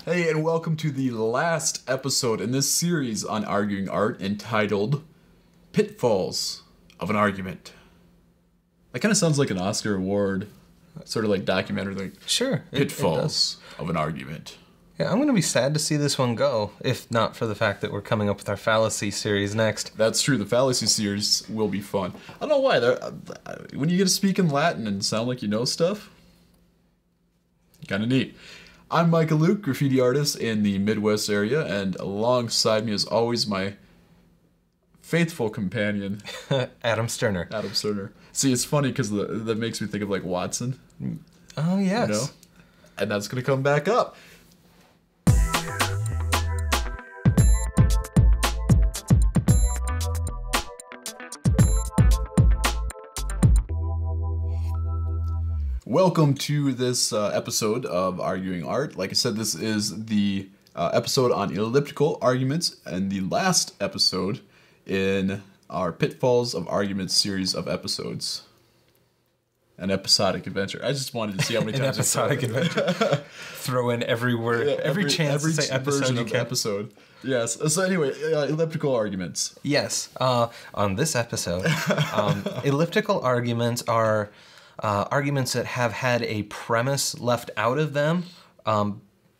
Hey, and welcome to the last episode in this series on arguing art entitled Pitfalls of an Argument. That kind of sounds like an Oscar award, sort of like documentary, like Sure. Pitfalls of an Argument. Yeah, I'm going to be sad to see this one go, if not for the fact that we're coming up with our fallacy series next. That's true. The fallacy series will be fun. I don't know why. When you get to speak in Latin and sound like you know stuff, kind of neat. I'm Micah Luke, graffiti artist in the Midwest area, and alongside me is always my faithful companion, Adam Sterner. Adam Sterner. See, it's funny because that makes me think of like Watson. Oh, yes. You know? And that's going to come back up. Welcome to this episode of Arguing Art. Like I said, this is the episode on elliptical arguments and the last episode in our Pitfalls of Arguments series of episodes. An episodic adventure. I just wanted to see how many times An episodic adventure. Throw in every word, every chance to say episode you can. Episode. Yes. So anyway, elliptical arguments. Yes. On this episode, elliptical arguments are arguments that have had a premise left out of them,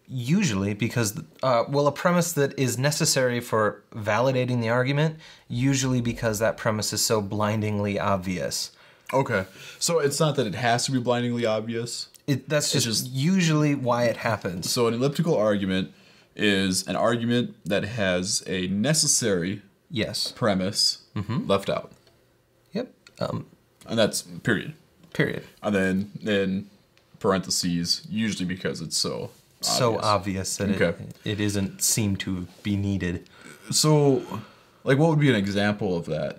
usually because, a premise that is necessary for validating the argument, usually because that premise is so blindingly obvious. Okay. So it's not that it has to be blindingly obvious? That's just usually why it happens. So an elliptical argument is an argument that has a necessary premise left out. Yep. And that's period. Period. And then in parentheses, usually because it's so obvious that it isn't seem to be needed. So, like, what would be an example of that?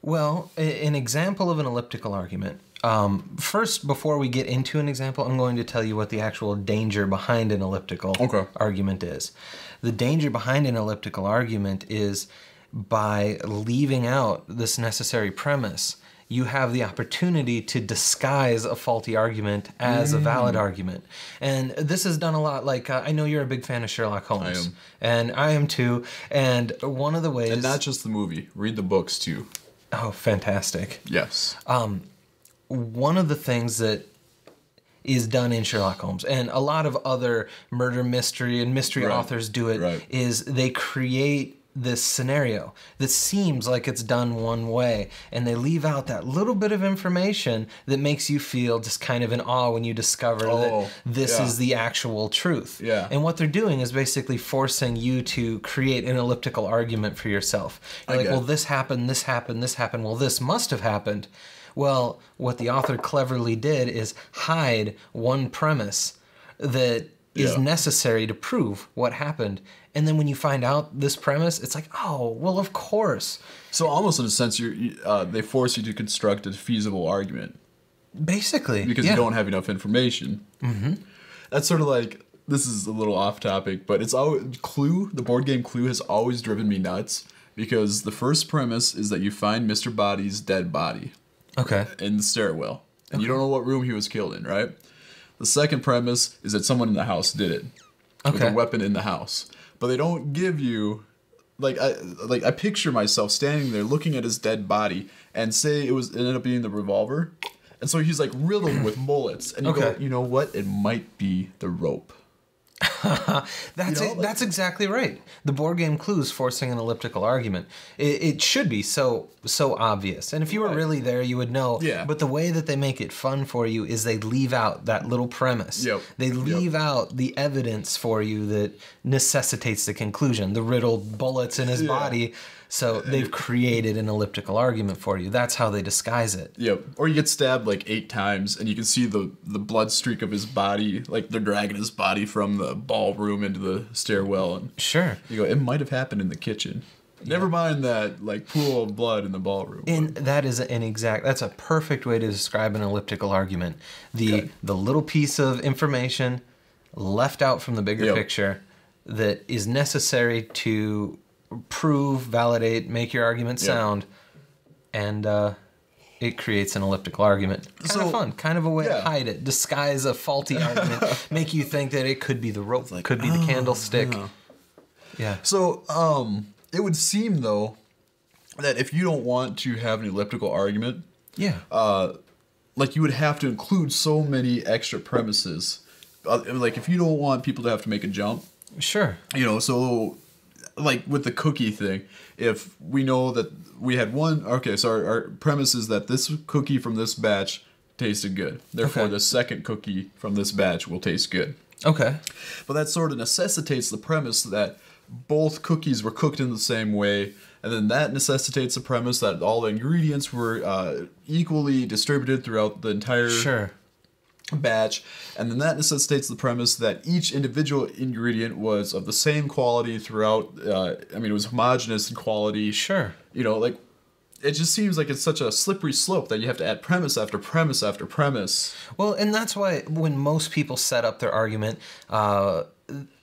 Well, an example of an elliptical argument. First, before we get into an example, I'm going to tell you what the actual danger behind an elliptical argument is. The danger behind an elliptical argument is by leaving out this necessary premise, you have the opportunity to disguise a faulty argument as a valid argument. And this is done a lot. Like, I know you're a big fan of Sherlock Holmes. I am. And I am too. And one of the ways... And not just the movie. Read the books, too. Oh, fantastic. Yes. One of the things that is done in Sherlock Holmes, and a lot of other murder mystery and mystery authors do it, is they create this scenario that seems like it's done one way, and they leave out that little bit of information that makes you feel just kind of in awe when you discover that this is the actual truth. Yeah. And what they're doing is basically forcing you to create an elliptical argument for yourself. You're like, well, this happened, this happened, this happened. Well, this must have happened. Well, what the author cleverly did is hide one premise that is necessary to prove what happened. And then when you find out this premise, it's like, oh, well, of course. So almost in a sense, they force you to construct a feasible argument. Basically. Because you don't have enough information. Mm-hmm. That's sort of like, this is a little off topic, but it's always, Clue, the board game Clue has always driven me nuts. Because the first premise is that you find Mr. Body's dead body. Okay. In the stairwell. And you don't know what room he was killed in, right? The second premise is that someone in the house did it. With a weapon in the house. But they don't give you... I picture myself standing there looking at his dead body and say it ended up being the revolver. And so he's like riddled with bullets. And you go, you know what? It might be the rope. That's exactly right. The board game Clue is forcing an elliptical argument. It should be so obvious. And if you were really there, you would know. Yeah. But the way that they make it fun for you is they leave out that little premise. Yep. They leave out the evidence for you that necessitates the conclusion. The riddled bullets in his body. So they've created an elliptical argument for you. That's how they disguise it. Yep. Or you get stabbed like 8 times and you can see the blood streak of his body. Like they're dragging his body from the ballroom into the stairwell. And you go, it might have happened in the kitchen. Never mind that like pool of blood in the ballroom. And that is that's a perfect way to describe an elliptical argument. The little piece of information left out from the bigger picture that is necessary to prove, validate, make your argument sound, and it creates an elliptical argument. Kind of fun. Kind of a way to hide it. Disguise a faulty argument. Make you think that it could be the rope, could be the candlestick. Yeah. So, it would seem, though, that if you don't want to have an elliptical argument, like, you would have to include so many extra premises. Like, if you don't want people to have to make a jump. Sure. You know, so, like, with the cookie thing, if we know that we had one... Okay, so our premise is that this cookie from this batch tasted good. Therefore, the second cookie from this batch will taste good. Okay. But that sort of necessitates the premise that both cookies were cooked in the same way, and then that necessitates the premise that all the ingredients were equally distributed throughout the entire batch, and then that necessitates the premise that each individual ingredient was of the same quality throughout. I mean, it was homogeneous in quality. Sure. You know, like, it just seems like it's such a slippery slope that you have to add premise after premise after premise. Well, and that's why when most people set up their argument,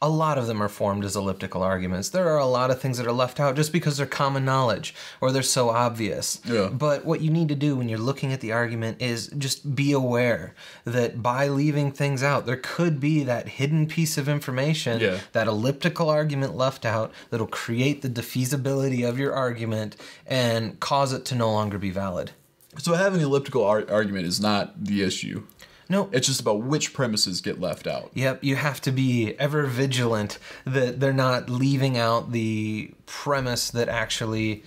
a lot of them are formed as elliptical arguments. There are a lot of things that are left out just because they're common knowledge or they're so obvious. Yeah. But what you need to do when you're looking at the argument is just be aware that by leaving things out, there could be that hidden piece of information, that elliptical argument left out, that'll create the defeasibility of your argument and cause it to no longer be valid. So having an elliptical argument is not the issue. No. It's just about which premises get left out. Yep, you have to be ever vigilant that they're not leaving out the premise that actually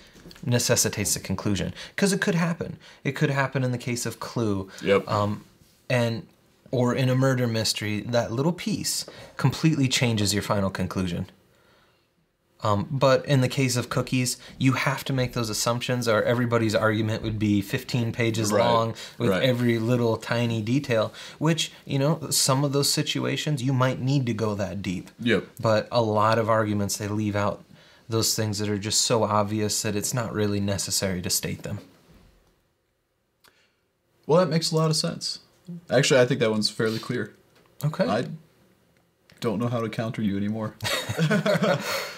necessitates the conclusion. Because it could happen. It could happen in the case of Clue. Yep. Or in a murder mystery, that little piece completely changes your final conclusion. But in the case of cookies, you have to make those assumptions or everybody's argument would be 15 pages long with every little tiny detail, which, you know, some of those situations you might need to go that deep. Yep. But a lot of arguments, they leave out those things that are just so obvious that it's not really necessary to state them. Well, that makes a lot of sense. Actually, I think that one's fairly clear. Okay. I don't know how to counter you anymore.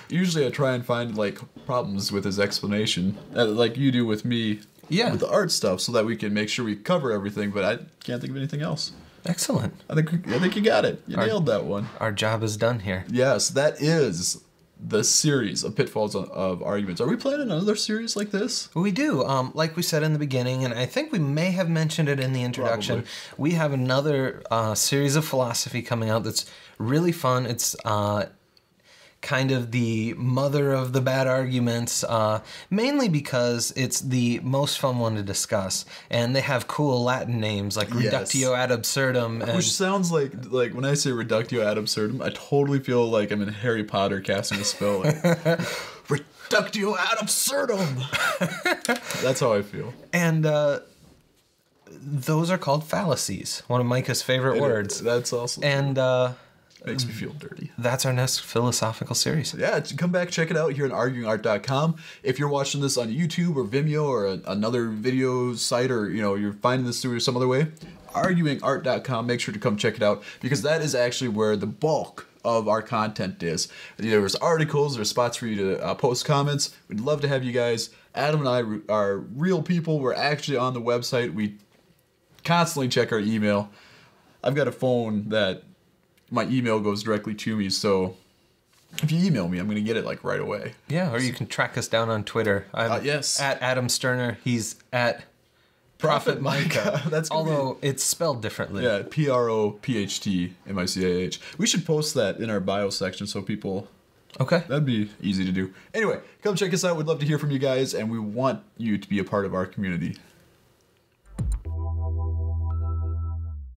Usually I try and find, like, problems with his explanation, like you do with me with the art stuff, so that we can make sure we cover everything, but I can't think of anything else. Excellent. I think you got it. You nailed that one. Our job is done here. Yes, that is the series of Pitfalls of Arguments. Are we planning another series like this? We do. Like we said in the beginning, and I think we may have mentioned it in the introduction, we have another series of philosophy coming out that's really fun. It's kind of the mother of the bad arguments, mainly because it's the most fun one to discuss, and they have cool Latin names like reductio ad absurdum, which sounds like when I say reductio ad absurdum, I totally feel like I'm in Harry Potter casting a spell. Like, reductio ad absurdum. That's how I feel. And those are called fallacies, one of Micah's favorite words. That's awesome. And makes me feel dirty. That's our next philosophical series. Yeah, come back, check it out here at arguingart.com. If you're watching this on YouTube or Vimeo or another video site, or you're finding this through some other way, arguingart.com, make sure to come check it out, because that is actually where the bulk of our content is. There's articles, there's spots for you to post comments. We'd love to have you guys. Adam and I are real people. We're actually on the website. We constantly check our email. I've got a phone that my email goes directly to me, so if you email me, I'm going to get it like right away. Yeah, or you can track us down on Twitter. I'm yes. at Adam Sterner. He's at Prophet Micah. That's although it's spelled differently. Yeah, PROPHTMICAH. We should post that in our bio section so people... Okay. That'd be easy to do. Anyway, come check us out. We'd love to hear from you guys, and we want you to be a part of our community.